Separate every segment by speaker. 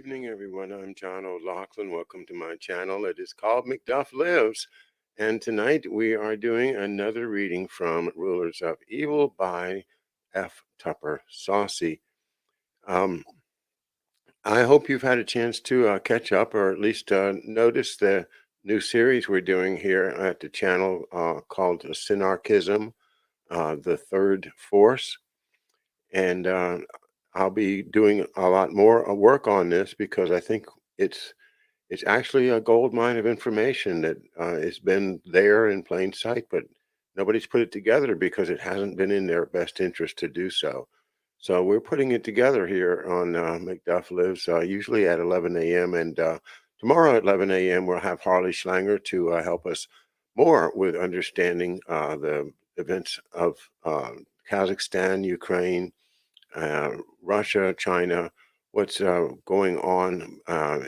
Speaker 1: evening, everyone. I'm John O'Loughlin. Welcome to my channel. It is called Macduff Lives. And tonight we are doing another reading from Rulers of Evil by F. Tupper Saucy. I hope you've had a chance to catch up or at least notice the new series we're doing here at the channel called Synarchism, the Third Force. And I'll be doing a lot more work on this because I think it's actually a gold mine of information that has been there in plain sight, but nobody's put it together because it hasn't been in their best interest to do so. So we're putting it together here on Macduff Lives, usually at 11 a.m. And tomorrow at 11 a.m. we'll have Harley Schlanger to help us more with understanding the events of Kazakhstan, Ukraine, Russia, China, what's going on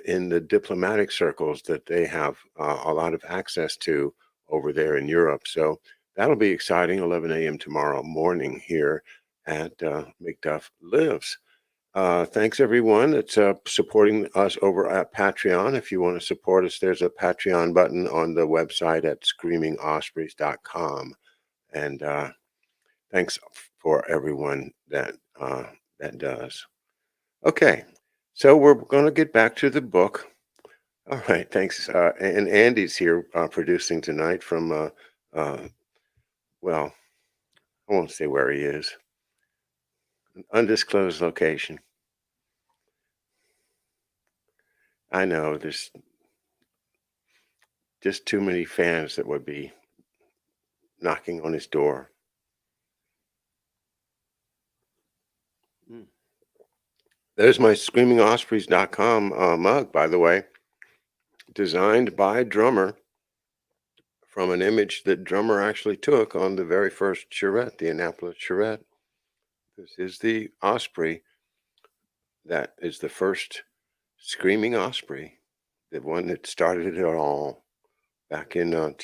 Speaker 1: in the diplomatic circles that they have a lot of access to over there in Europe. So that'll be exciting, 11 a.m. tomorrow morning here at Macduff Lives. Thanks, everyone that's supporting us over at Patreon. If you want to support us, there's a Patreon button on the website at screamingospreys.com. And thanks for everyone that does. Okay, so we're going to get back to the book. All right, thanks. And Andy's here producing tonight from, well, I won't say where he is. An undisclosed location. I know there's just too many fans that would be knocking on his door. There's my screamingospreys.com mug, by the way, designed by Drummer from an image that Drummer actually took on the very first charrette, the Annapolis charrette. This is the osprey that is the first screaming osprey, the one that started it all back in on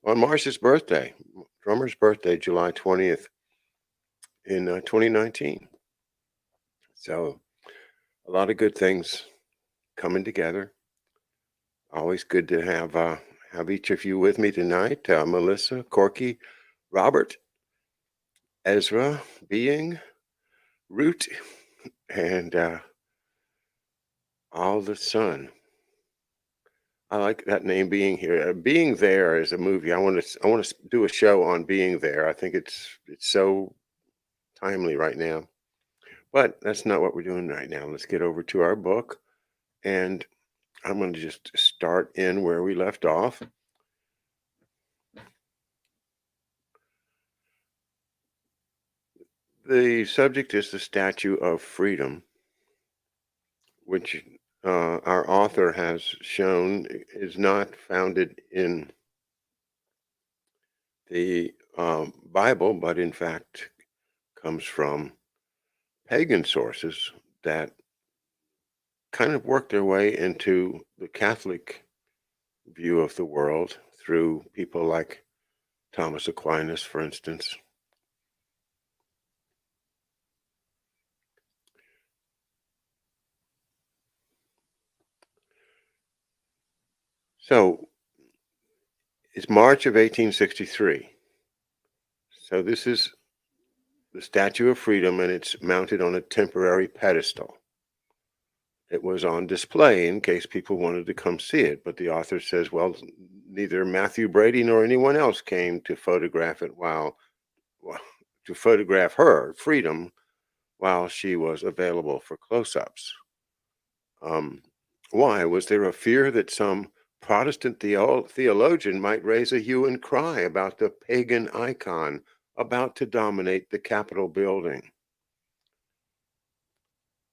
Speaker 1: Marsh's birthday, Drummer's birthday, July 20th in 2019. So a lot of good things coming together. Always good to have each of you with me tonight. Melissa, Corky, Robert, Ezra, Being, Root, and All the Sun. I like that name, Being Here. Being There is a movie. I want to do a show on Being There. I think it's so timely right now. But that's not what we're doing right now. Let's get over to our book, and I'm going to just start in where we left off. The subject is the Statue of Freedom, which our author has shown is not founded in the Bible, but in fact comes from pagan sources that kind of worked their way into the Catholic view of the world through people like Thomas Aquinas, for instance. So it's March of 1863. So this is the Statue of Freedom, and it's mounted on a temporary pedestal. It was on display in case people wanted to come see it, but the author says, well, neither Matthew Brady nor anyone else came to photograph it to photograph her, Freedom, while she was available for close-ups. Why? Was there a fear that some Protestant theologian might raise a hue and cry about the pagan icon about to dominate the Capitol building?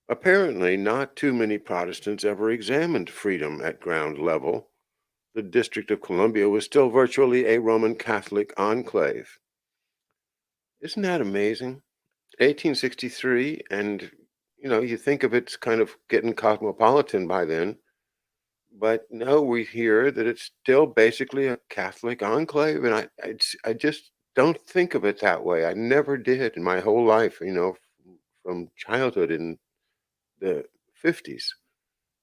Speaker 1: Apparently, not too many Protestants ever examined Freedom at ground level. The District of Columbia was still virtually a Roman Catholic enclave. Isn't that amazing? 1863, and you think of it's kind of getting cosmopolitan by then, but no, we hear that it's still basically a Catholic enclave, and I just don't think of it that way. I never did in my whole life, from childhood in the 50s.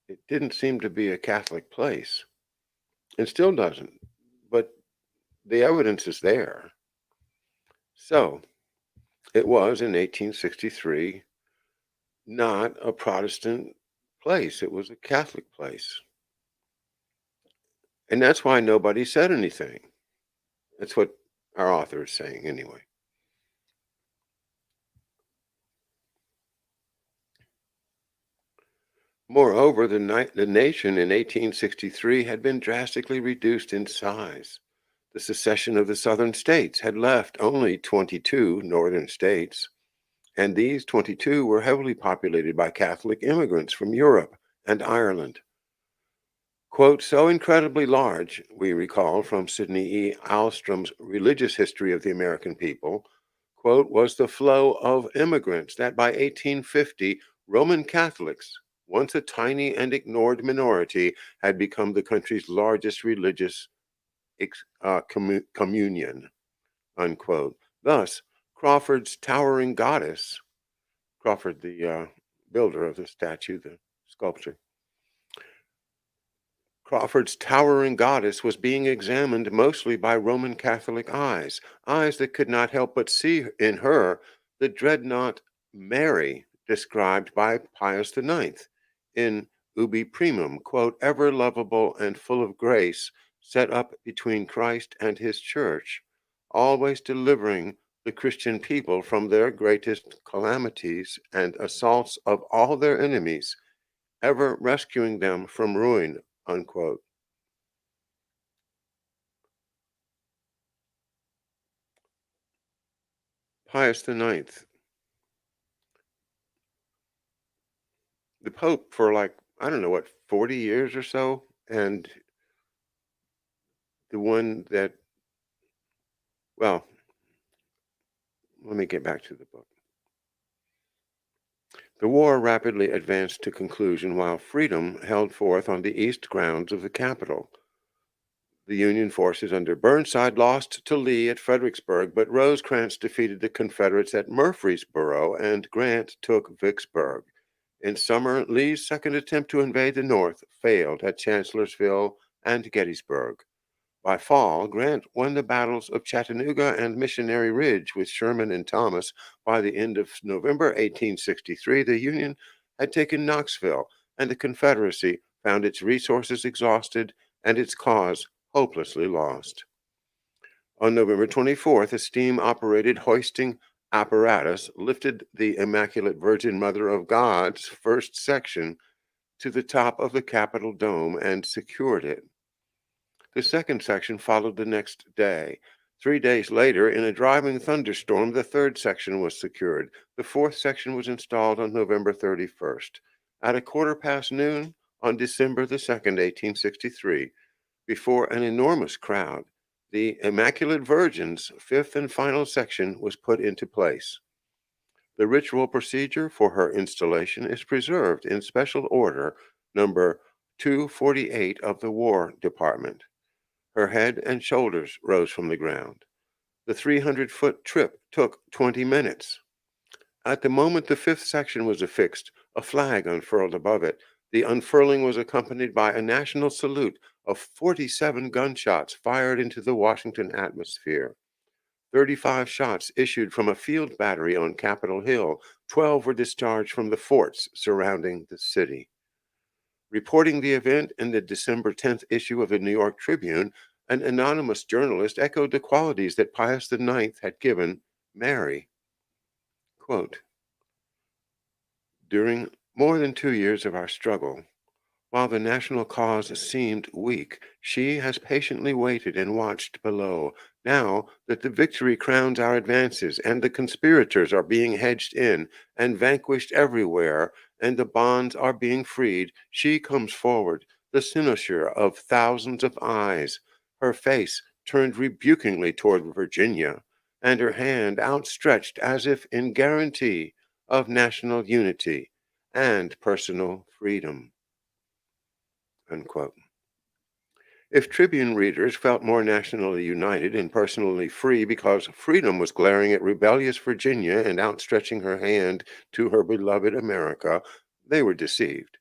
Speaker 1: it didn't seem to be a Catholic place. It still doesn't, but the evidence is there. So it was in 1863 not a Protestant place, it was a Catholic place. And that's why nobody said anything. That's what our author is saying, anyway. Moreover, the nation in 1863 had been drastically reduced in size. The secession of the southern states had left only 22 northern states, and these 22 were heavily populated by Catholic immigrants from Europe and Ireland. Quote, so incredibly large, we recall from Sidney E. Alstrom's Religious History of the American People, quote, was the flow of immigrants that by 1850, Roman Catholics, once a tiny and ignored minority, had become the country's largest religious communion, unquote. Thus, Crawford's towering goddess, Crawford, the builder of the statue, the sculpture, Crawford's towering goddess was being examined mostly by Roman Catholic eyes, eyes that could not help but see in her the dreadnought Mary described by Pius IX in Ubi Primum, quote, ever lovable and full of grace, set up between Christ and his church, always delivering the Christian people from their greatest calamities and assaults of all their enemies, ever rescuing them from ruin, unquote. Pius IX, the Pope for like, I don't know what, 40 years or so, and the one that, well, let me get back to the book. The war rapidly advanced to conclusion while freedom held forth on the east grounds of the capital. The Union forces under Burnside lost to Lee at Fredericksburg, but Rosecrans defeated the Confederates at Murfreesboro and Grant took Vicksburg. In summer, Lee's second attempt to invade the North failed at Chancellorsville and Gettysburg. By fall, Grant won the battles of Chattanooga and Missionary Ridge with Sherman and Thomas. By the end of November 1863, the Union had taken Knoxville, and the Confederacy found its resources exhausted and its cause hopelessly lost. On November 24th, a steam-operated hoisting apparatus lifted the Immaculate Virgin Mother of God's first section to the top of the Capitol dome and secured it. The second section followed the next day. 3 days later, in a driving thunderstorm, the third section was secured. The fourth section was installed on November 31st. At a quarter past noon on December the 2nd, 1863, before an enormous crowd, the Immaculate Virgin's fifth and final section was put into place. The ritual procedure for her installation is preserved in Special Order number 248 of the War Department. Her head and shoulders rose from the ground. The 300-foot trip took 20 minutes. At the moment the fifth section was affixed, a flag unfurled above it. The unfurling was accompanied by a national salute of 47 gunshots fired into the Washington atmosphere. 35 shots issued from a field battery on Capitol Hill. 12 were discharged from the forts surrounding the city. Reporting the event in the December 10th issue of the New York Tribune, an anonymous journalist echoed the qualities that Pius IX had given Mary. Quote, during more than 2 years of our struggle, while the national cause seemed weak, she has patiently waited and watched below. Now that the victory crowns our advances and the conspirators are being hedged in and vanquished everywhere, and the bonds are being freed, she comes forward, the cynosure of thousands of eyes, her face turned rebukingly toward Virginia, and her hand outstretched as if in guarantee of national unity and personal freedom. Unquote. If Tribune readers felt more nationally united and personally free because freedom was glaring at rebellious Virginia and outstretching her hand to her beloved America, they were deceived.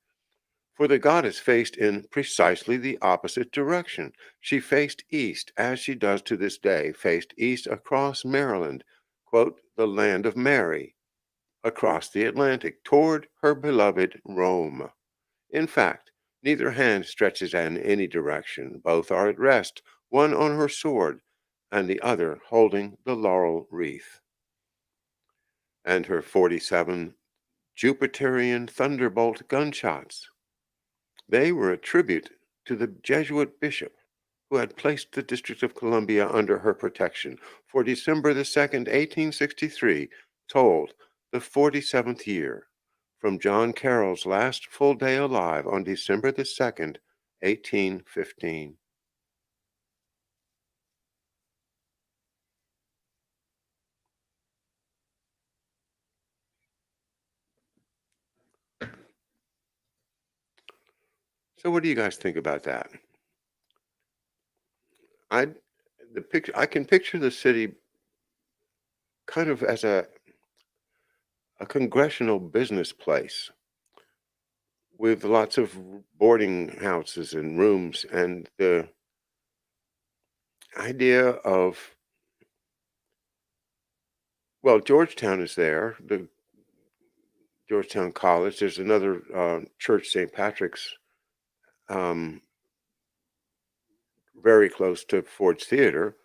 Speaker 1: For the goddess faced in precisely the opposite direction. She faced east, as she does to this day, faced east across Maryland, quote, the land of Mary, across the Atlantic, toward her beloved Rome. In fact, neither hand stretches in any direction. Both are at rest, one on her sword, and the other holding the laurel wreath. And her 47 Jupiterian thunderbolt gunshots. They were a tribute to the Jesuit bishop who had placed the District of Columbia under her protection, for December the 2nd, 1863, tolled the 47th year from John Carroll's last full day alive on December the 2nd, 1815. So what do you guys think about that? I I can picture the city kind of as a congressional business place with lots of boarding houses and rooms, and the idea of, well, Georgetown is there, the Georgetown College. There's another church, St. Patrick's, um, very close to Ford's Theater.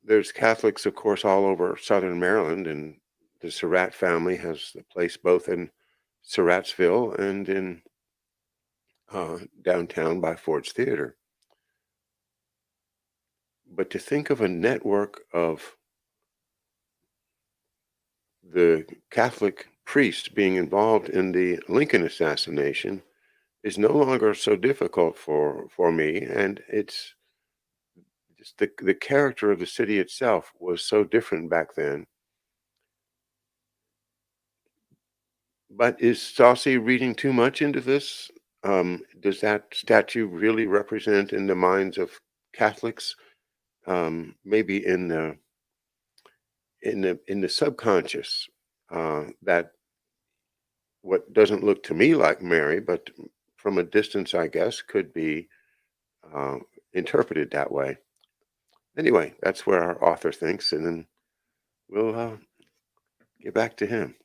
Speaker 1: There's Catholics, of course, all over Southern Maryland, and the Surratt family has a place both in Surrattsville and in downtown by Ford's Theater. But to think of a network of the Catholic priests being involved in the Lincoln assassination is no longer so difficult for me, and it's just the character of the city itself was so different back then. But is Saucy reading too much into this? Does that statue really represent in the minds of Catholics, maybe in the subconscious, that what doesn't look to me like Mary, but from a distance, I guess, could be uh, interpreted that way. Anyway, that's where our author thinks, and then we'll get back to him.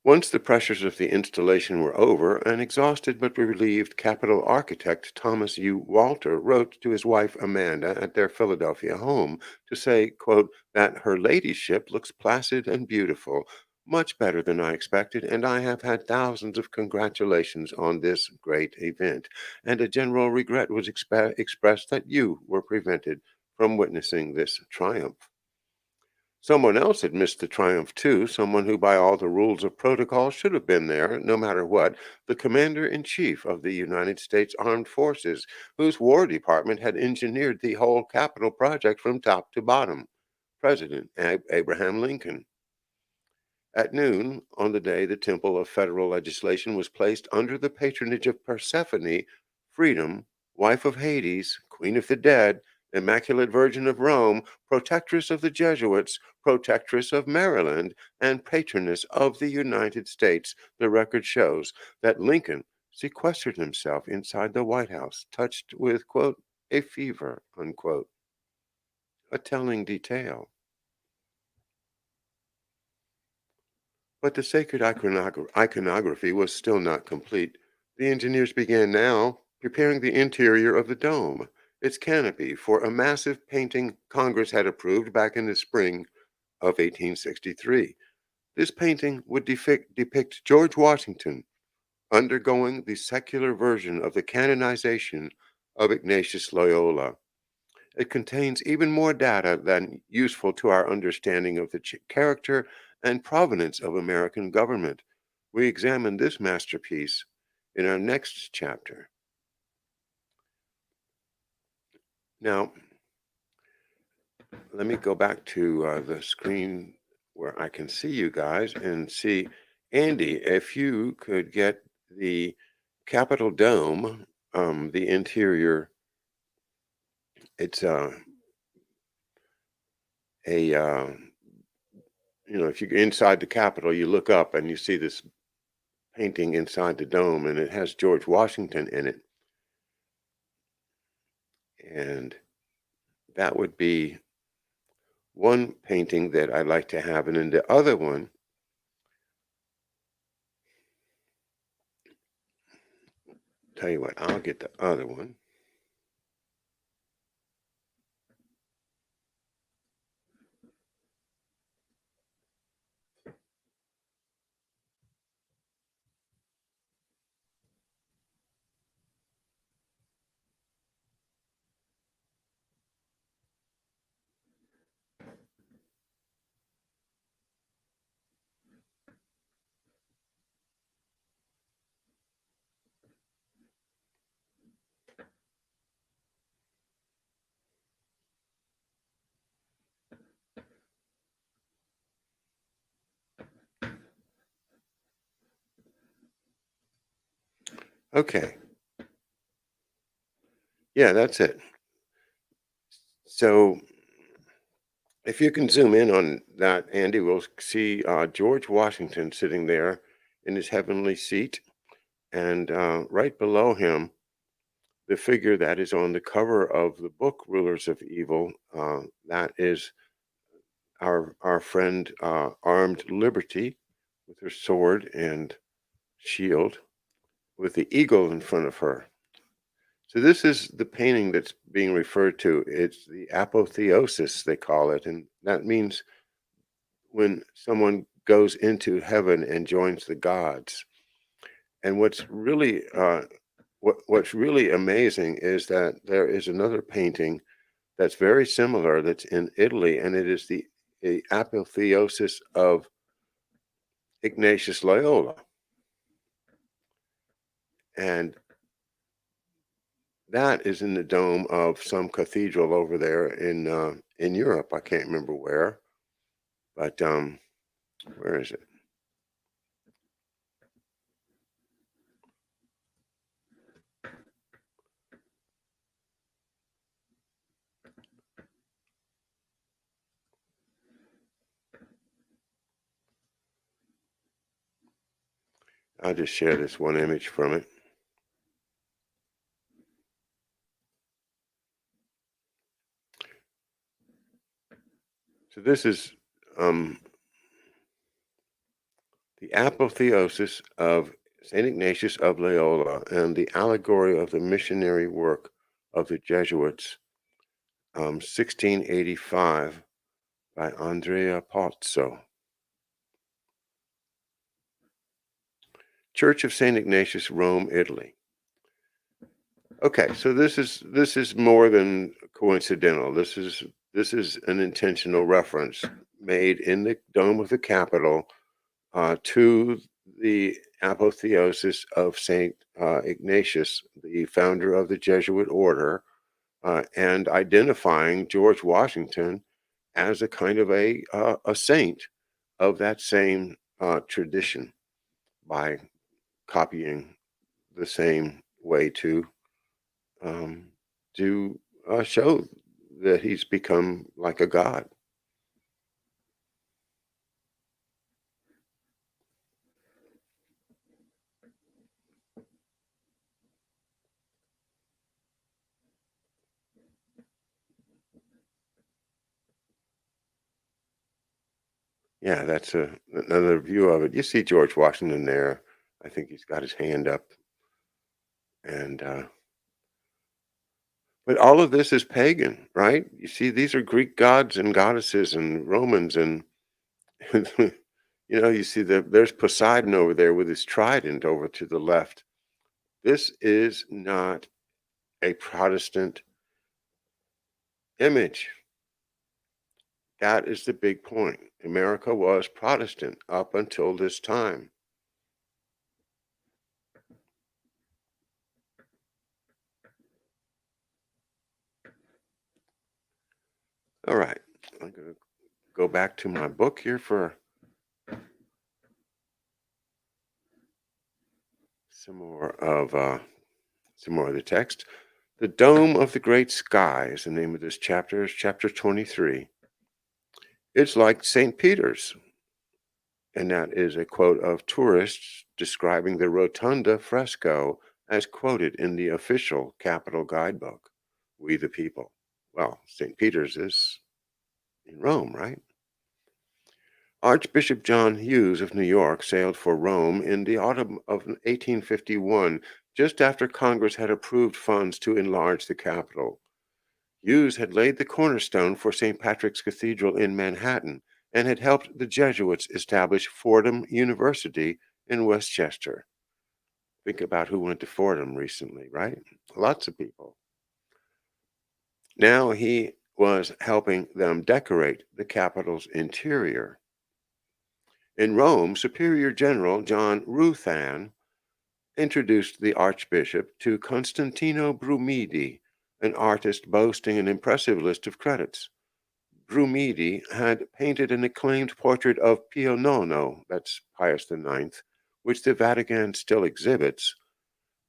Speaker 1: Once the pressures of the installation were over, an exhausted but relieved Capitol architect Thomas U. Walter wrote to his wife Amanda at their Philadelphia home to say, quote, that her ladyship looks placid and beautiful, much better than I expected, and I have had thousands of congratulations on this great event, and a general regret was expressed that you were prevented from witnessing this triumph. Someone else had missed the triumph too, someone who by all the rules of protocol should have been there, no matter what, the Commander-in-Chief of the United States Armed Forces, whose War Department had engineered the whole Capitol project from top to bottom, President Abraham Lincoln. At noon, on the day the Temple of Federal Legislation was placed under the patronage of Persephone, Freedom, wife of Hades, Queen of the Dead, Immaculate Virgin of Rome, protectress of the Jesuits, protectress of Maryland, and patroness of the United States, the record shows that Lincoln sequestered himself inside the White House, touched with, quote, a fever, unquote. A telling detail. But the sacred iconography was still not complete. The engineers began now preparing the interior of the dome, its canopy, for a massive painting Congress had approved back in the spring of 1863. This painting would depict George Washington undergoing the secular version of the canonization of Ignatius Loyola. It contains even more data than useful to our understanding of the character and provenance of American government. We examine this masterpiece in our next chapter. Now, let me go back to the screen where I can see you guys and see, Andy, if you could get the Capitol Dome, the interior, it's a if you're inside the Capitol, you look up and you see this painting inside the dome, and it has George Washington in it. And that would be one painting that I'd like to have. And then the other one, tell you what, I'll get the other one. Okay. Yeah, that's it. So if you can zoom in on that, Andy, we'll see George Washington sitting there in his heavenly seat. And right below him, the figure that is on the cover of the book, Rulers of Evil, that is our friend Armed Liberty with her sword and shield with the eagle in front of her. So this is the painting that's being referred to. It's the apotheosis, they call it. And that means when someone goes into heaven and joins the gods. And what's really amazing is that there is another painting that's very similar that's in Italy, and it is the Apotheosis of Ignatius Loyola. And that is in the dome of some cathedral over there in Europe. I can't remember where, but where is it? I'll just share this one image from it. So this is the Apotheosis of St. Ignatius of Loyola and the Allegory of the Missionary Work of the Jesuits, 1685, by Andrea Pozzo. Church of St. Ignatius, Rome, Italy. Okay, so this is more than coincidental. This is an intentional reference made in the dome of the Capitol to the apotheosis of St. Ignatius, the founder of the Jesuit order, and identifying George Washington as a kind of a saint of that same tradition by copying the same way to show that he's become like a god. Yeah, that's another view of it. You see George Washington there. I think he's got his hand up. And but all of this is pagan, right? You see, these are Greek gods and goddesses and Romans, and you see there's Poseidon over there with his trident over to the left. This is not a Protestant image. That is the big point. America was Protestant up until this time. All right, I'm going to go back to my book here for some more of the text. The Dome of the Great Sky is the name of this chapter. It's chapter 23. It's like St. Peter's. And that is a quote of tourists describing the Rotunda fresco as quoted in the official Capitol guidebook, We the People. Well, St. Peter's is in Rome, right? Archbishop John Hughes of New York sailed for Rome in the autumn of 1851, just after Congress had approved funds to enlarge the capital. Hughes had laid the cornerstone for St. Patrick's Cathedral in Manhattan and had helped the Jesuits establish Fordham University in Westchester. Think about who went to Fordham recently, right? Lots of people. Now he was helping them decorate the capital's interior. In Rome, Superior General John Ruthan introduced the Archbishop to Constantino Brumidi, an artist boasting an impressive list of credits. Brumidi had painted an acclaimed portrait of Pio IX, that's Pius IX, which the Vatican still exhibits,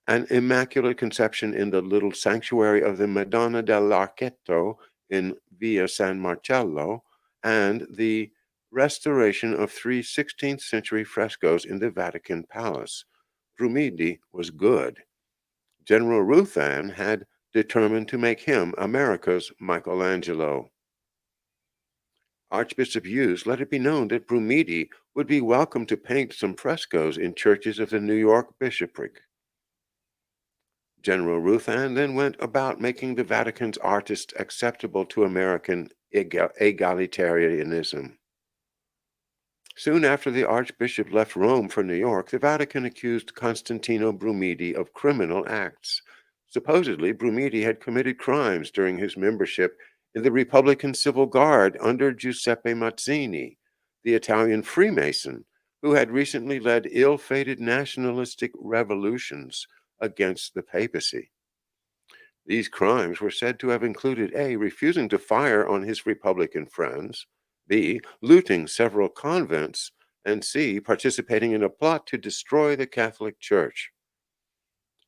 Speaker 1: an Immaculate Conception in the little sanctuary of the Madonna dell'Archetto in Via San Marcello, and the restoration of three 16th century frescoes in the Vatican Palace. Brumidi was good. General Ruthan had determined to make him America's Michelangelo. Archbishop Hughes let it be known that Brumidi would be welcome to paint some frescoes in churches of the New York bishopric. General Ruthan then went about making the Vatican's artists acceptable to American egalitarianism. Soon after the Archbishop left Rome for New York, the Vatican accused Constantino Brumidi of criminal acts. Supposedly, Brumidi had committed crimes during his membership in the Republican Civil Guard under Giuseppe Mazzini, the Italian Freemason who had recently led ill-fated nationalistic revolutions against the papacy. These crimes were said to have included A, refusing to fire on his Republican friends, B, looting several convents, and C, participating in a plot to destroy the Catholic Church.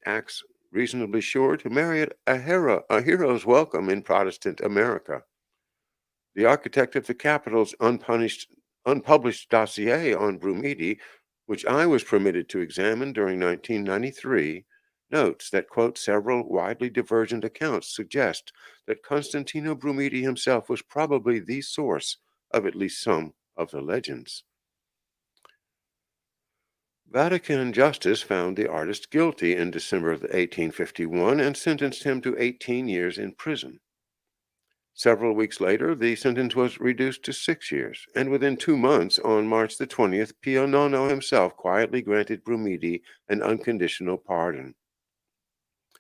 Speaker 1: Acts reasonably sure to merit a hero's welcome in Protestant America. The architect of the Capitol's unpublished dossier on Brumidi, which I was permitted to examine during 1993, notes that, quote, several widely divergent accounts suggest that Constantino Brumidi himself was probably the source of at least some of the legends. Vatican justice found the artist guilty in December of 1851 and sentenced him to 18 years in prison. Several weeks later, the sentence was reduced to 6 years, and within 2 months, on March the 20th, Pio IX himself quietly granted Brumidi an unconditional pardon.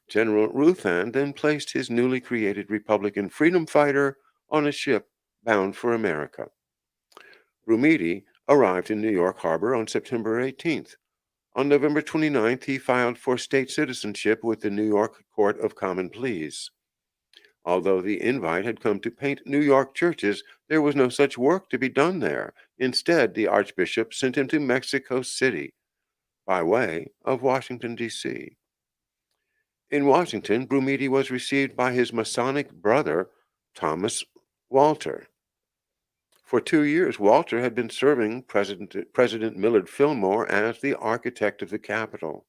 Speaker 1: General Ruthan then placed his newly created Republican freedom fighter on a ship bound for America. Brumidi arrived in New York Harbor on September 18th. On November 29th, he filed for state citizenship with the New York Court of Common Pleas. Although the invite had come to paint New York churches, there was no such work to be done there. Instead, the Archbishop sent him to Mexico City by way of Washington, D.C. In Washington, Brumidi was received by his Masonic brother, Thomas Walter. For 2 years, Walter had been serving President Millard Fillmore as the architect of the Capitol.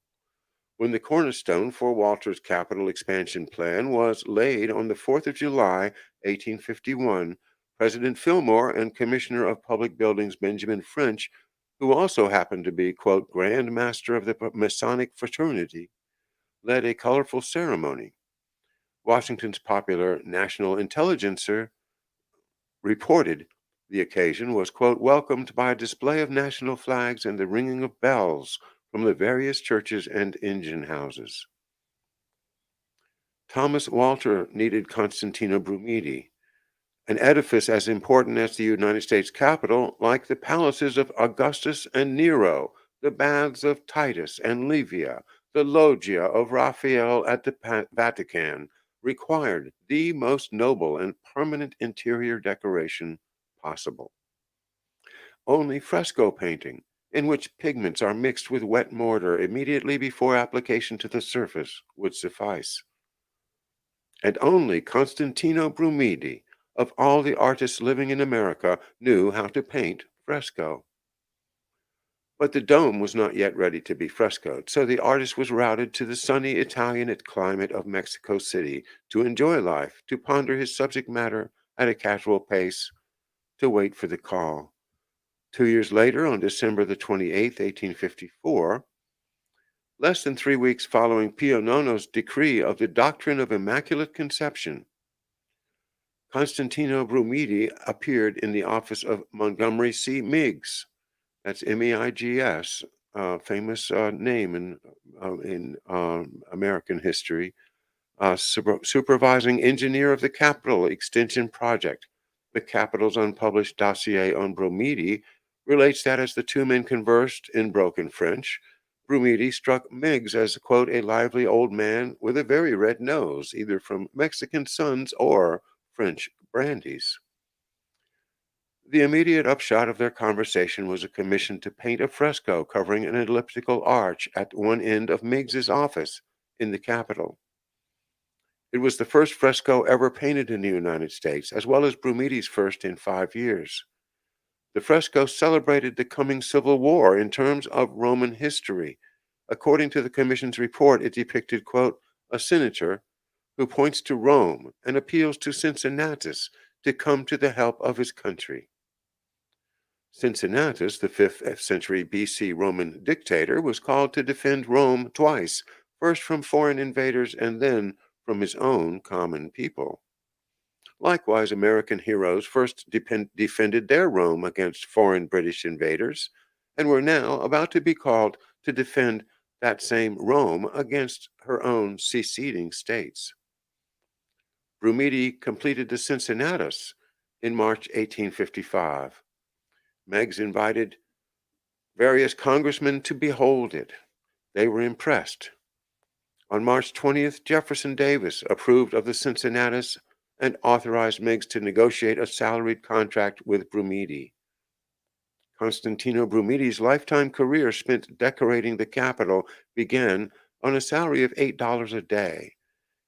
Speaker 1: When the cornerstone for Walter's capital expansion plan was laid on the 4th of July, 1851, President Fillmore and Commissioner of Public Buildings Benjamin French, who also happened to be, quote, Grand Master of the Masonic Fraternity, led a colorful ceremony. Washington's popular National Intelligencer reported the occasion was, quote, welcomed by a display of national flags and the ringing of bells from the various churches and engine houses. Thomas Walter needed Constantino Brumidi, an edifice as important as the United States Capitol, like the palaces of Augustus and Nero, the baths of Titus and Livia, the loggia of Raphael at the Vatican, required the most noble and permanent interior decoration possible. Only fresco painting, in which pigments are mixed with wet mortar immediately before application to the surface, would suffice. And only Constantino Brumidi, of all the artists living in America, knew how to paint fresco. But the dome was not yet ready to be frescoed, so the artist was routed to the sunny Italian climate of Mexico City to enjoy life, to ponder his subject matter at a casual pace, to wait for the call. 2 years later, on December the 28th, 1854, less than 3 weeks following Pio IX's decree of the doctrine of Immaculate Conception, Constantino Brumidi appeared in the office of Montgomery C. Meigs. That's Meigs, famous name in American history, supervising engineer of the Capitol Extension Project. The Capitol's unpublished dossier on Brumidi relates that as the two men conversed in broken French, Brumidi struck Meigs as, quote, a lively old man with a very red nose, either from Mexican suns or French brandies. The immediate upshot of their conversation was a commission to paint a fresco covering an elliptical arch at one end of Meigs's office in the Capitol. It was the first fresco ever painted in the United States, as well as Brumidi's first in 5 years. The fresco celebrated the coming Civil War in terms of Roman history. According to the Commission's report, it depicted, quote, a senator who points to Rome and appeals to Cincinnatus to come to the help of his country. Cincinnatus, the 5th century BC Roman dictator, was called to defend Rome twice, first from foreign invaders and then from his own common people. Likewise, American heroes first defended their Rome against foreign British invaders, and were now about to be called to defend that same Rome against her own seceding states. Brumidi completed the Cincinnatus in March 1855. Meigs invited various congressmen to behold it. They were impressed. On March 20th, Jefferson Davis approved of the Cincinnatus and authorized Meigs to negotiate a salaried contract with Brumidi. Constantino Brumidi's lifetime career spent decorating the Capitol began on a salary of $8 a day.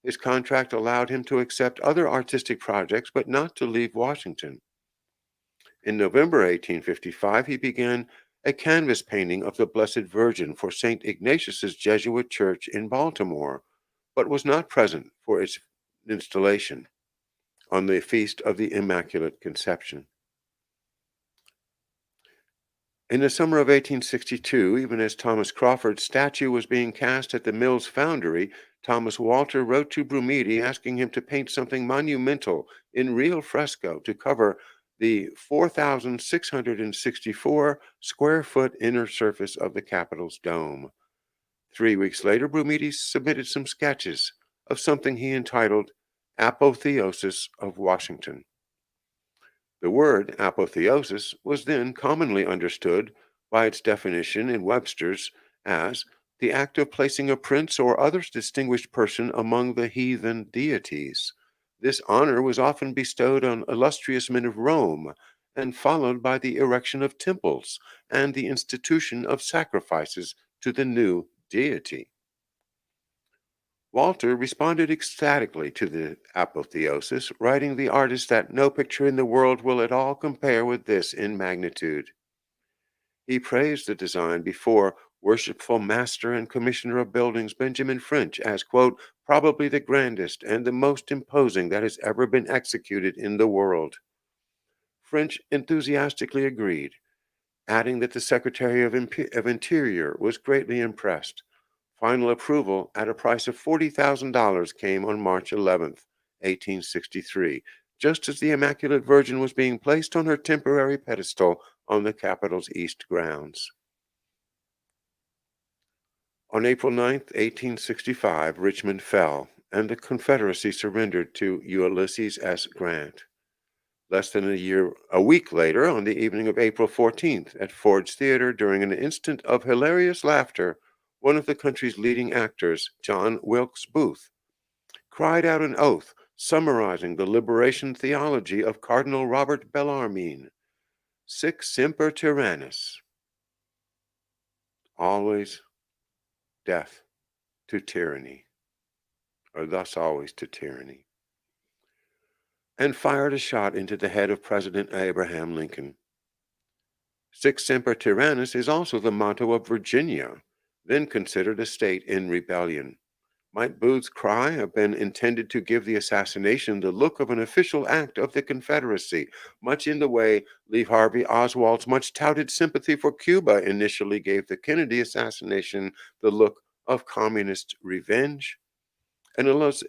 Speaker 1: His contract allowed him to accept other artistic projects, but not to leave Washington. In November 1855, he began a canvas painting of the Blessed Virgin for St. Ignatius's Jesuit Church in Baltimore, but was not present for its installation on the Feast of the Immaculate Conception. In the summer of 1862, even as Thomas Crawford's statue was being cast at the Mills Foundry, Thomas Walter wrote to Brumidi asking him to paint something monumental in real fresco to cover the 4,664 square foot inner surface of the Capitol's dome. 3 weeks later, Brumidi submitted some sketches of something he entitled Apotheosis of Washington. The word apotheosis was then commonly understood by its definition in Webster's as the act of placing a prince or other distinguished person among the heathen deities. This honor was often bestowed on illustrious men of Rome and followed by the erection of temples and the institution of sacrifices to the new deity. Walter responded ecstatically to the apotheosis, writing the artist that no picture in the world will at all compare with this in magnitude. He praised the design before worshipful master and commissioner of buildings Benjamin French as, quote, probably the grandest and the most imposing that has ever been executed in the world. French enthusiastically agreed, adding that the Secretary of Interior was greatly impressed. Final approval at a price of $40,000 came on March 11th, 1863, just as the Immaculate Virgin was being placed on her temporary pedestal on the Capitol's east grounds. On April 9th, 1865, Richmond fell, and the Confederacy surrendered to Ulysses S. Grant. Less than a week later, on the evening of April 14th, at Ford's Theater, during an instant of hilarious laughter, one of the country's leading actors, John Wilkes Booth, cried out an oath summarizing the liberation theology of Cardinal Robert Bellarmine, sic semper tyrannis, always death to tyranny, or thus always to tyranny, and fired a shot into the head of President Abraham Lincoln. Sic Semper Tyrannis is also the motto of Virginia, then considered a state in rebellion. Might Booth's cry have been intended to give the assassination the look of an official act of the Confederacy, much in the way Lee Harvey Oswald's much touted sympathy for Cuba initially gave the Kennedy assassination the look of communist revenge? An illusion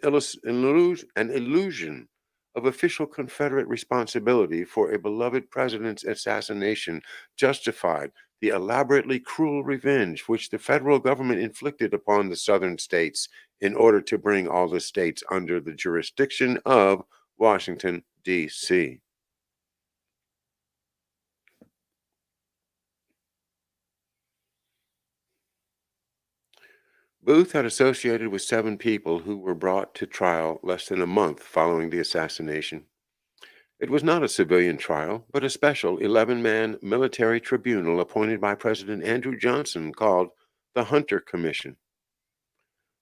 Speaker 1: of official Confederate responsibility for a beloved president's assassination justified the elaborately cruel revenge which the federal government inflicted upon the southern states in order to bring all the states under the jurisdiction of Washington, D.C. Booth had associated with 7 people who were brought to trial less than a month following the assassination. It was not a civilian trial, but a special 11-man military tribunal appointed by President Andrew Johnson called the Hunter Commission.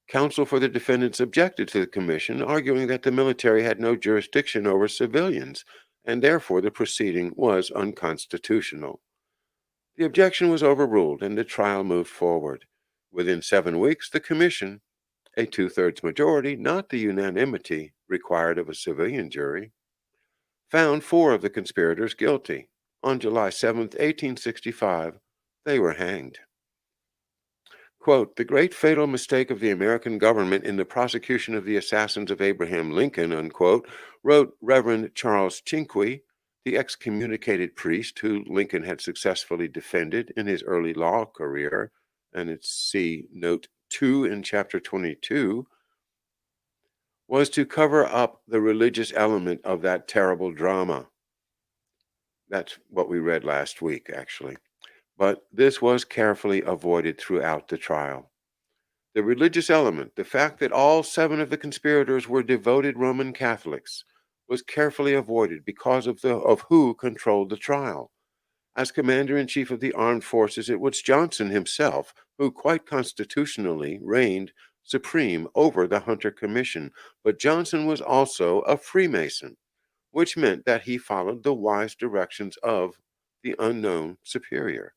Speaker 1: Counsel for the defendants objected to the commission, arguing that the military had no jurisdiction over civilians, and therefore the proceeding was unconstitutional. The objection was overruled, and the trial moved forward. Within 7 weeks, the commission, a 2/3 majority, not the unanimity required of a civilian jury, found 4 of the conspirators guilty. On July 7th, 1865, they were hanged. Quote, the great fatal mistake of the American government in the prosecution of the assassins of Abraham Lincoln, unquote, wrote Reverend Charles Chinqui, the excommunicated priest who Lincoln had successfully defended in his early law career, and it's see note 2 in chapter 22, was to cover up the religious element of that terrible drama. That's what we read last week, actually. But this was carefully avoided throughout the trial. The religious element, the fact that all 7 of the conspirators were devoted Roman Catholics, was carefully avoided because of who controlled the trial. As commander-in-chief of the armed forces, it was Johnson himself who quite constitutionally reigned supreme over the Hunter Commission, but Johnson was also a Freemason, which meant that he followed the wise directions of the unknown superior.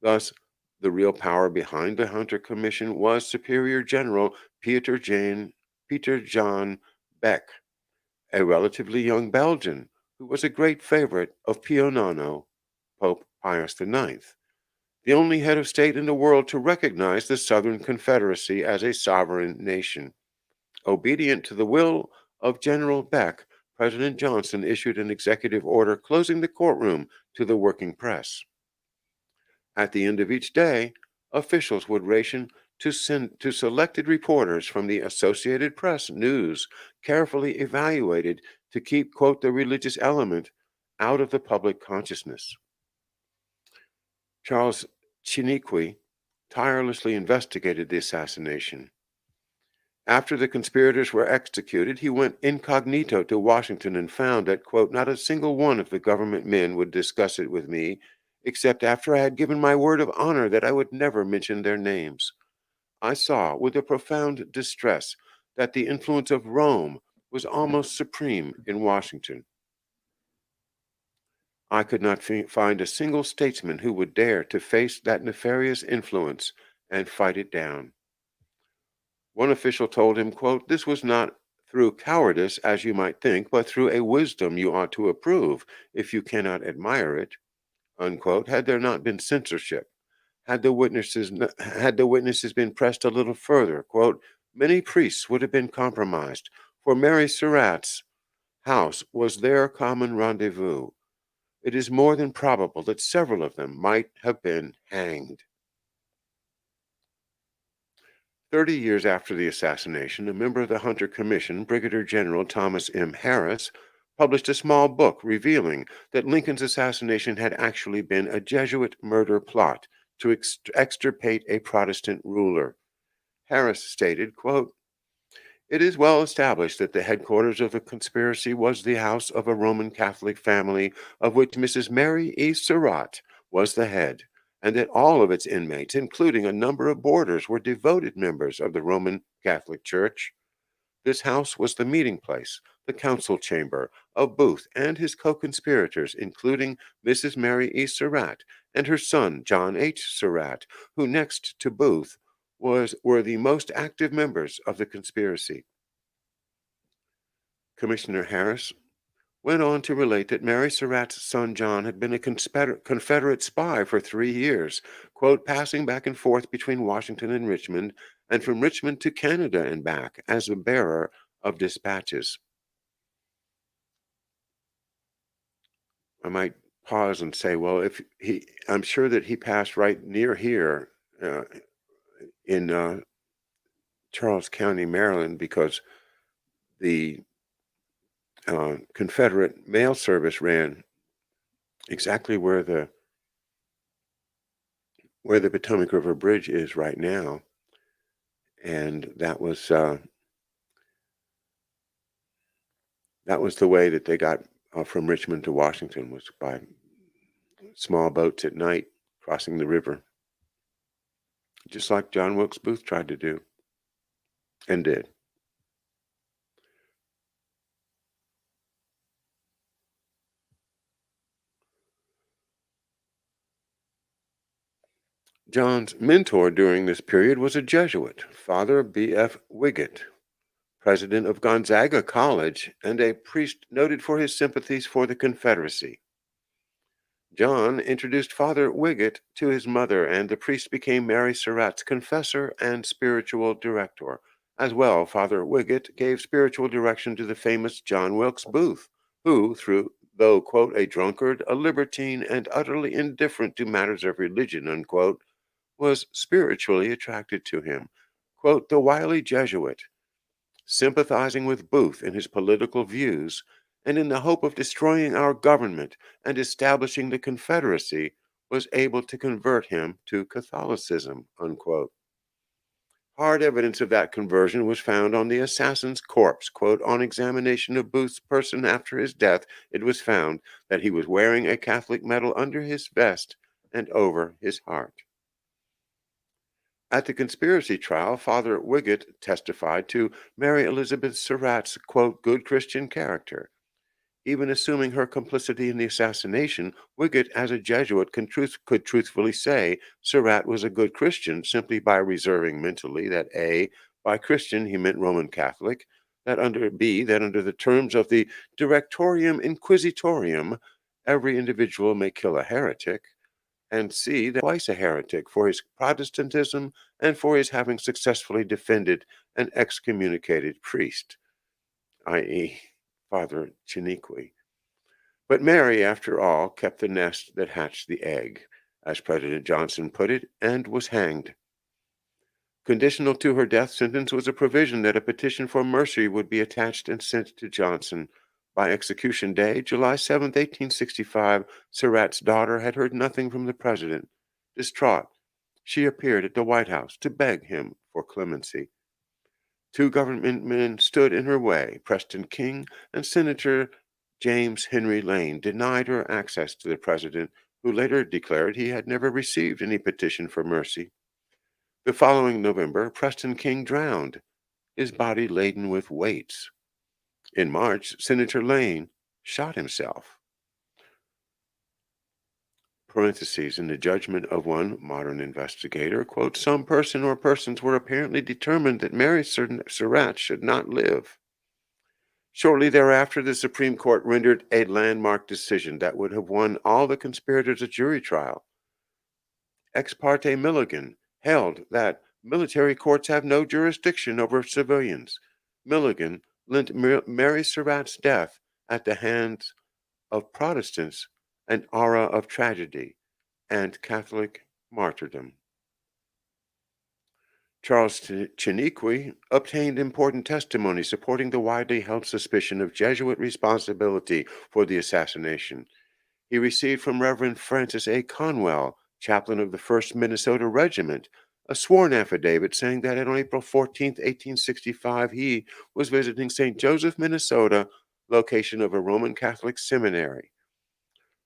Speaker 1: Thus, the real power behind the Hunter Commission was Superior General Peter John Beck, a relatively young Belgian who was a great favorite of Pio IX, Pope Pius IX, the only head of state in the world to recognize the Southern Confederacy as a sovereign nation. Obedient to the will of General Beck, President Johnson issued an executive order closing the courtroom to the working press. At the end of each day, officials would ration to send to selected reporters from the Associated Press news carefully evaluated to keep, quote, the religious element out of the public consciousness. Charles Chiniquy tirelessly investigated the assassination. After the conspirators were executed, he went incognito to Washington and found that, quote, not a single one of the government men would discuss it with me, except after I had given my word of honor that I would never mention their names. I saw with a profound distress that the influence of Rome was almost supreme in Washington. I could not find a single statesman who would dare to face that nefarious influence and fight it down. One official told him, quote, this was not through cowardice, as you might think, but through a wisdom you ought to approve, if you cannot admire it, unquote, had there not been censorship. Had the witnesses been pressed a little further, quote, many priests would have been compromised, for Mary Surratt's house was their common rendezvous. It is more than probable that several of them might have been hanged. 30 years after the assassination, a member of the Hunter Commission, Brigadier General Thomas M. Harris, published a small book revealing that Lincoln's assassination had actually been a Jesuit murder plot to extirpate a Protestant ruler. Harris stated, quote, it is well established that the headquarters of the conspiracy was the house of a Roman Catholic family of which Mrs. Mary E. Surratt was the head, and that all of its inmates, including a number of boarders, were devoted members of the Roman Catholic Church. This house was the meeting place, the council chamber of Booth and his co-conspirators, including Mrs. Mary E. Surratt and her son John H. Surratt, who next to Booth were the most active members of the conspiracy. Commissioner Harris went on to relate that Mary Surratt's son John had been a Confederate spy for 3 years, quote, passing back and forth between Washington and Richmond, and from Richmond to Canada and back as a bearer of dispatches. I might pause and say, well, I'm sure that he passed right near here in Charles County, Maryland, because the Confederate mail service ran exactly where the Potomac River Bridge is right now, and that was the way that they got from Richmond to Washington, was by small boats at night crossing the river, just like John Wilkes Booth tried to do and did. John's mentor during this period was a Jesuit, Father B.F. Wiggett, president of Gonzaga College and a priest noted for his sympathies for the Confederacy. John introduced Father Wiggett to his mother, and the priest became Mary Surratt's confessor and spiritual director. As well, Father Wiggett gave spiritual direction to the famous John Wilkes Booth, who, though, quote, a drunkard, a libertine, and utterly indifferent to matters of religion, unquote, was spiritually attracted to him. Quote, the wily Jesuit, sympathizing with Booth in his political views, and in the hope of destroying our government and establishing the Confederacy, was able to convert him to Catholicism, unquote. Hard evidence of that conversion was found on the assassin's corpse. Quote, on examination of Booth's person after his death, it was found that he was wearing a Catholic medal under his vest and over his heart. At the conspiracy trial, Father Wiggett testified to Mary Elizabeth Surratt's, quote, good Christian character. Even assuming her complicity in the assassination, Wiggett, as a Jesuit, could truthfully say Surratt was a good Christian simply by reserving mentally that A, by Christian he meant Roman Catholic, that under the terms of the Directorium Inquisitorium, every individual may kill a heretic, and C, that twice a heretic for his Protestantism and for his having successfully defended an excommunicated priest, i.e., Father Chiniquy. But Mary, after all, kept the nest that hatched the egg, as President Johnson put it, and was hanged. Conditional to her death sentence was a provision that a petition for mercy would be attached and sent to Johnson. By execution day, July 7, 1865, Surratt's daughter had heard nothing from the president. Distraught, she appeared at the White House to beg him for clemency. Two government men stood in her way. Preston King and Senator James Henry Lane denied her access to the president, who later declared he had never received any petition for mercy. The following November, Preston King drowned, his body laden with weights. In March, Senator Lane shot himself. Parentheses, in the judgment of one modern investigator, quote, some person or persons were apparently determined that Mary Surratt should not live. Shortly thereafter, the Supreme Court rendered a landmark decision that would have won all the conspirators a jury trial. Ex parte Milligan held that military courts have no jurisdiction over civilians. Milligan lent Mary Surratt's death at the hands of Protestants an aura of tragedy and Catholic martyrdom. Charles Chiniquy obtained important testimony supporting the widely held suspicion of Jesuit responsibility for the assassination. He received from Reverend Francis A. Conwell, chaplain of the 1st Minnesota Regiment, a sworn affidavit saying that on April 14, 1865, he was visiting St. Joseph, Minnesota, location of a Roman Catholic seminary.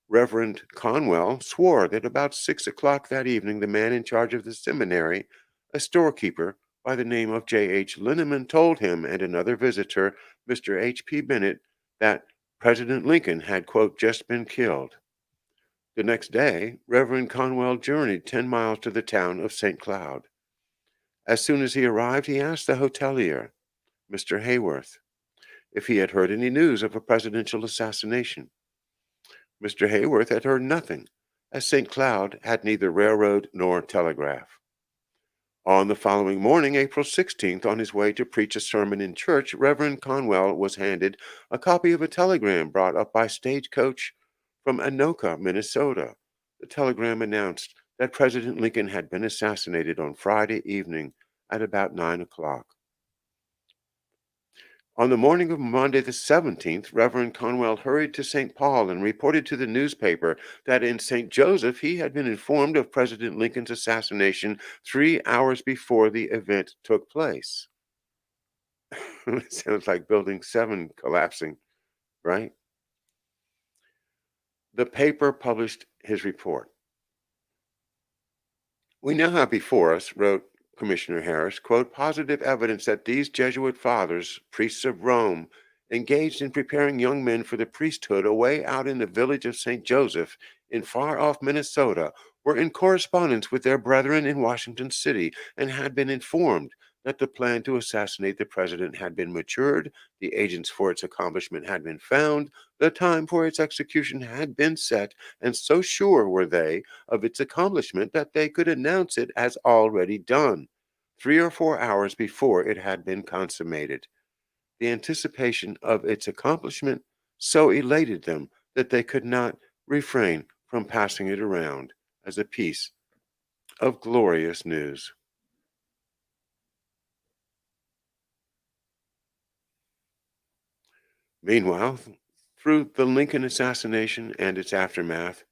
Speaker 1: Reverend Conwell swore that about 6 o'clock that evening, the man in charge of the seminary, a storekeeper, by the name of J.H. Linneman told him and another visitor, Mr. H.P. Bennett, that President Lincoln had, quote, just been killed. The next day, Reverend Conwell journeyed 10 miles to the town of St. Cloud. As soon as he arrived, he asked the hotelier, Mr. Hayworth, if he had heard any news of a presidential assassination. Mr. Hayworth had heard nothing, as St. Cloud had neither railroad nor telegraph. On the following morning, April 16th, on his way to preach a sermon in church, Reverend Conwell was handed a copy of a telegram brought up by stagecoach from Anoka, Minnesota. The telegram announced that President Lincoln had been assassinated on Friday evening at about 9 o'clock. On the morning of Monday the 17th, Reverend Conwell hurried to St. Paul and reported to the newspaper that in St. Joseph he had been informed of President Lincoln's assassination 3 hours before the event took place. It sounds like Building 7 collapsing, right? The paper published his report. We now have before us, wrote Commissioner Harris, quote, positive evidence that these Jesuit fathers, priests of Rome, engaged in preparing young men for the priesthood away out in the village of St. Joseph in far off Minnesota, were in correspondence with their brethren in Washington City and had been informed that the plan to assassinate the president had been matured, the agents for its accomplishment had been found, the time for its execution had been set, and so sure were they of its accomplishment that they could announce it as already done, 3 or 4 hours before it had been consummated. The anticipation of its accomplishment so elated them that they could not refrain from passing it around as a piece of glorious news. Meanwhile, through the Lincoln assassination and its aftermath,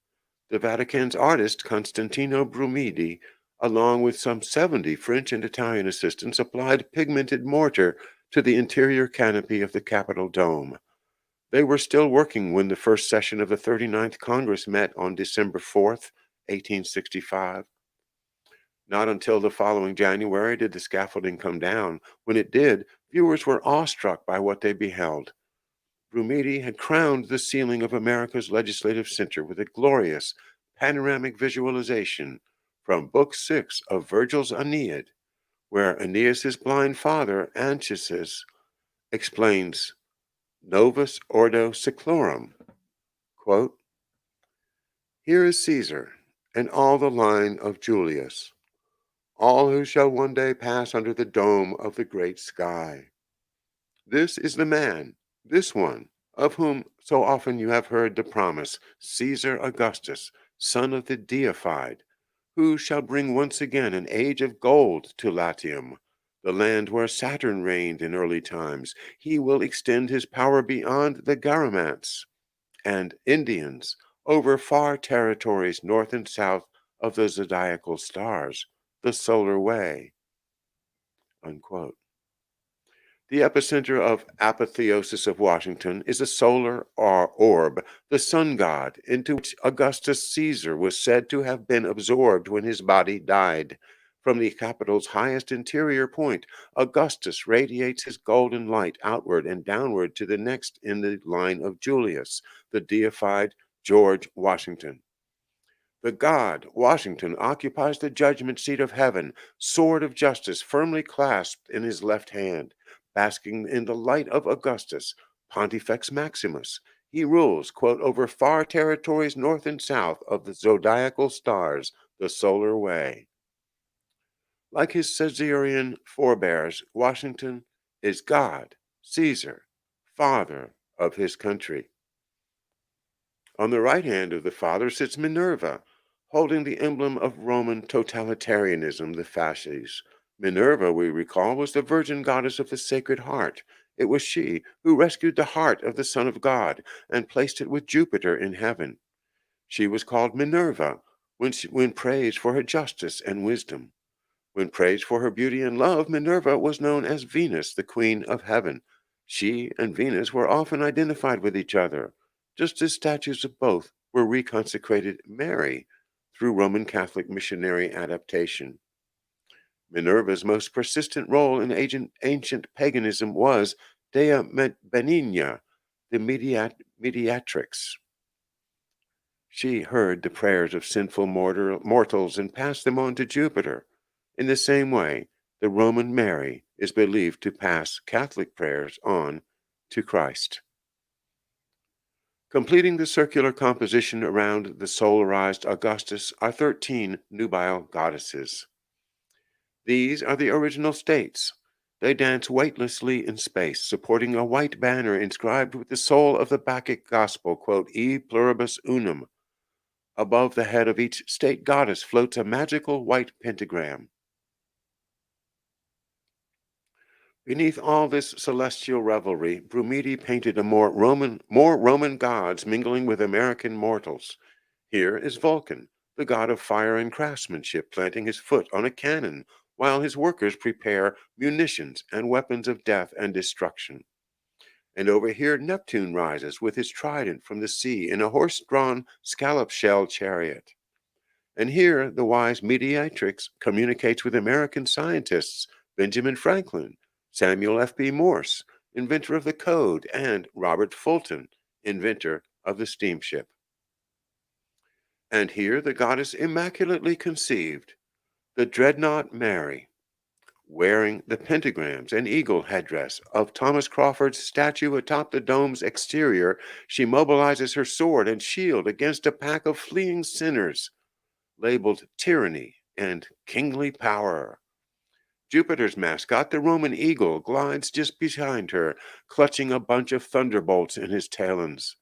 Speaker 1: the Vatican's artist Constantino Brumidi, along with some 70 French and Italian assistants, applied pigmented mortar to the interior canopy of the Capitol dome. They were still working when the first session of the 39th Congress met on December 4th, 1865. Not until the following January did the scaffolding come down. When it did, viewers were awestruck by what they beheld. Brumidi had crowned the ceiling of America's legislative center with a glorious panoramic visualization from Book 6 of Virgil's Aeneid, where Aeneas's blind father, Anchises, explains Novus Ordo Seclorum, quote, here is Caesar and all the line of Julius, all who shall one day pass under the dome of the great sky. This is the man, this one, of whom so often you have heard the promise, Caesar Augustus, son of the deified, who shall bring once again an age of gold to Latium, the land where Saturn reigned in early times. He will extend his power beyond the Garamants and Indians over far territories north and south of the zodiacal stars, the solar way, unquote. The epicenter of Apotheosis of Washington is a solar orb, the sun god, into which Augustus Caesar was said to have been absorbed when his body died. From the Capitol's highest interior point, Augustus radiates his golden light outward and downward to the next in the line of Julius, the deified George Washington. The god, Washington, occupies the judgment seat of heaven, sword of justice firmly clasped in his left hand. Basking in the light of Augustus, Pontifex Maximus, he rules, quote, over far territories north and south of the zodiacal stars, the solar way. Like his Caesarian forebears, Washington is God, Caesar, father of his country. On the right hand of the father sits Minerva, holding the emblem of Roman totalitarianism, the fasces. Minerva, we recall, was the virgin goddess of the Sacred Heart. It was she who rescued the heart of the Son of God and placed it with Jupiter in heaven. She was called Minerva when praised for her justice and wisdom. When praised for her beauty and love, Minerva was known as Venus, the Queen of Heaven. She and Venus were often identified with each other, just as statues of both were reconsecrated Mary through Roman Catholic missionary adaptation. Minerva's most persistent role in ancient paganism was Dea Benigna, the mediatrix. She heard the prayers of sinful mortals and passed them on to Jupiter. In the same way, the Roman Mary is believed to pass Catholic prayers on to Christ. Completing the circular composition around the solarized Augustus are 13 nubile goddesses. These are the original states. They dance weightlessly in space, supporting a white banner inscribed with the soul of the Bacchic gospel, quote, E pluribus unum. Above the head of each state goddess floats a magical white pentagram. Beneath all this celestial revelry, Brumidi painted a more Roman gods mingling with American mortals. Here is Vulcan, the god of fire and craftsmanship, planting his foot on a cannon while his workers prepare munitions and weapons of death and destruction. And over here Neptune rises with his trident from the sea in a horse-drawn scallop-shell chariot. And here the wise mediatrix communicates with American scientists Benjamin Franklin, Samuel F.B. Morse, inventor of the code, and Robert Fulton, inventor of the steamship. And here the goddess immaculately conceived, the dreadnought Mary, wearing the pentagrams and eagle headdress of Thomas Crawford's statue atop the dome's exterior. She mobilizes her sword and shield against a pack of fleeing sinners, labeled tyranny and kingly power. Jupiter's mascot, the Roman eagle, glides just behind her, clutching a bunch of thunderbolts in his talons.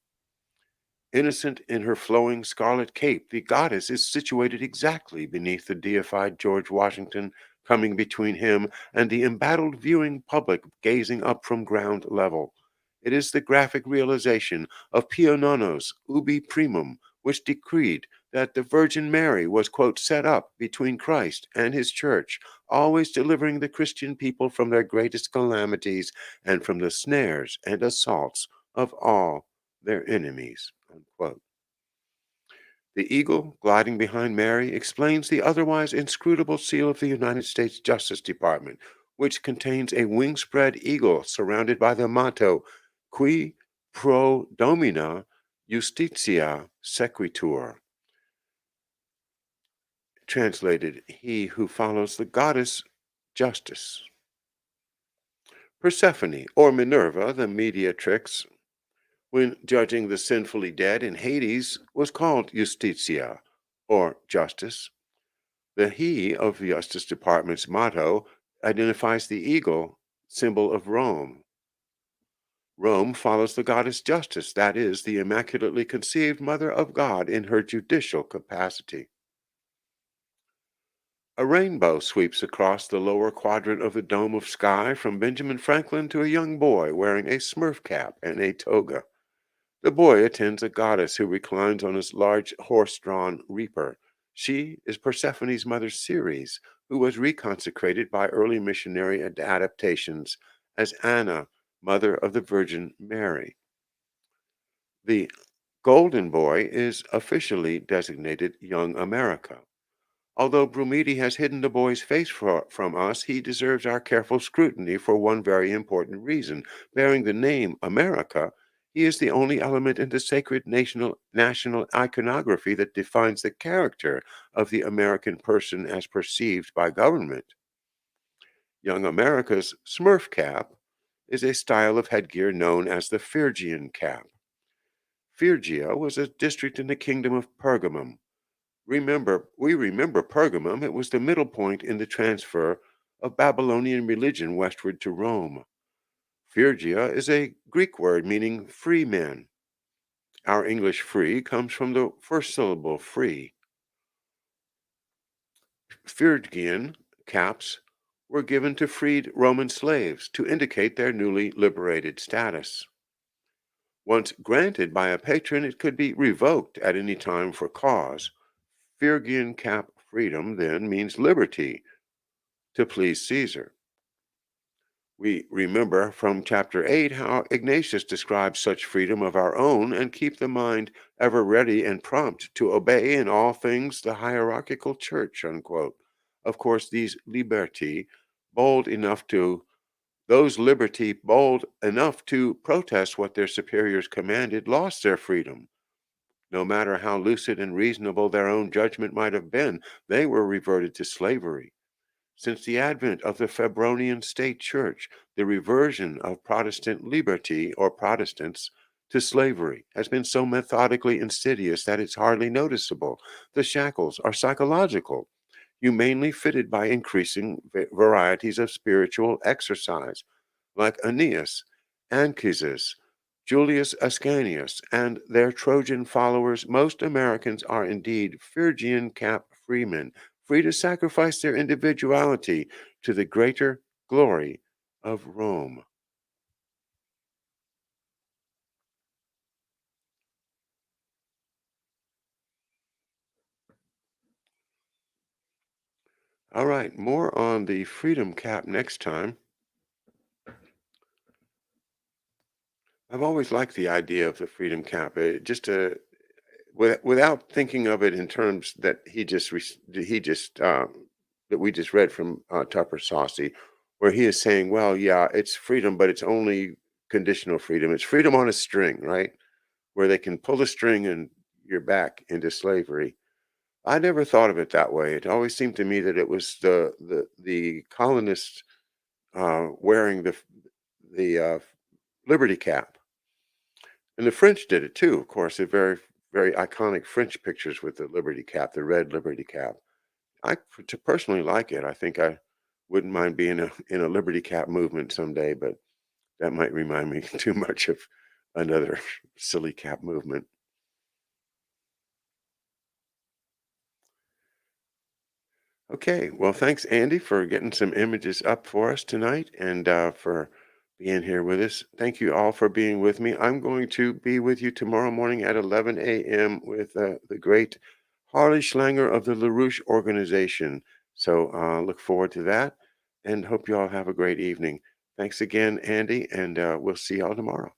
Speaker 1: Innocent in her flowing scarlet cape, the goddess is situated exactly beneath the deified George Washington, coming between him and the embattled viewing public gazing up from ground level. It is the graphic realization of Pio Nono's Ubi Primum, which decreed that the Virgin Mary was, quote, set up between Christ and his church, always delivering the Christian people from their greatest calamities and from the snares and assaults of all their enemies, unquote. The eagle gliding behind Mary explains the otherwise inscrutable seal of the United States Justice Department, which contains a wing-spread eagle surrounded by the motto, Qui pro domina justitia sequitur. Translated, he who follows the goddess justice. Persephone, or Minerva, the mediatrix, when judging the sinfully dead in Hades, was called Justitia, or justice. The he of the Justice Department's motto identifies the eagle, symbol of Rome. Rome follows the goddess Justice, that is, the immaculately conceived Mother of God in her judicial capacity. A rainbow sweeps across the lower quadrant of the dome of sky from Benjamin Franklin to a young boy wearing a Smurf cap and a toga. The boy attends a goddess who reclines on his large horse-drawn reaper. She is Persephone's mother Ceres, who was reconsecrated by early missionary adaptations as Anna, mother of the Virgin Mary. The golden boy is officially designated Young America. Although Brumidi has hidden the boy's face from us, he deserves our careful scrutiny for one very important reason. Bearing the name America, he is the only element in the sacred national iconography that defines the character of the American person as perceived by government. Young America's Smurf cap is a style of headgear known as the Fergian Cap. Phrygia was a district in the kingdom of Pergamum. We remember Pergamum. It was the middle point in the transfer of Babylonian religion westward to Rome. Phrygia is a Greek word meaning free men. Our English free comes from the first syllable free. Phrygian caps were given to freed Roman slaves to indicate their newly liberated status. Once granted by a patron, it could be revoked at any time for cause. Phrygian cap freedom then means liberty to please Caesar. We remember from chapter 8 how Ignatius describes such freedom of our own and keep the mind ever ready and prompt to obey in all things the hierarchical church, unquote. Of course, bold enough to those liberty bold enough to protest what their superiors commanded lost their freedom. No matter how lucid and reasonable their own judgment might have been, they were reverted to slavery. Since the advent of the Febronian state church, the reversion of Protestant liberty or Protestants to slavery has been so methodically insidious that it's hardly noticeable. The shackles are psychological, humanely fitted by increasing varieties of spiritual exercise, like Aeneas, Anchises, Julius Ascanius, and their Trojan followers. Most Americans are indeed Fergian Cap freemen, free to sacrifice their individuality to the greater glory of Rome. All right, more on the Freedom Cap next time. I've always liked the idea of the Freedom Cap. Without thinking of it in terms that that we just read from Tupper Saucy, where he is saying, well, yeah, it's freedom, but it's only conditional freedom. It's freedom on a string, right? Where they can pull the string and you're back into slavery. I never thought of it that way. It always seemed to me that it was the colonists wearing the liberty cap, and the French did it too. Of course, they're very iconic French pictures with the liberty cap, the red liberty cap. To personally like it. I think I wouldn't mind being in a liberty cap movement someday, but that might remind me too much of another silly cap movement. Okay, well, thanks, Andy, for getting some images up for us tonight and for being here with us. Thank you all for being with me. I'm going to be with you tomorrow morning at 11 a.m. with the great Harley Schlanger of the LaRouche organization. So look forward to that and hope you all have a great evening. Thanks again, Andy, and we'll see y'all tomorrow.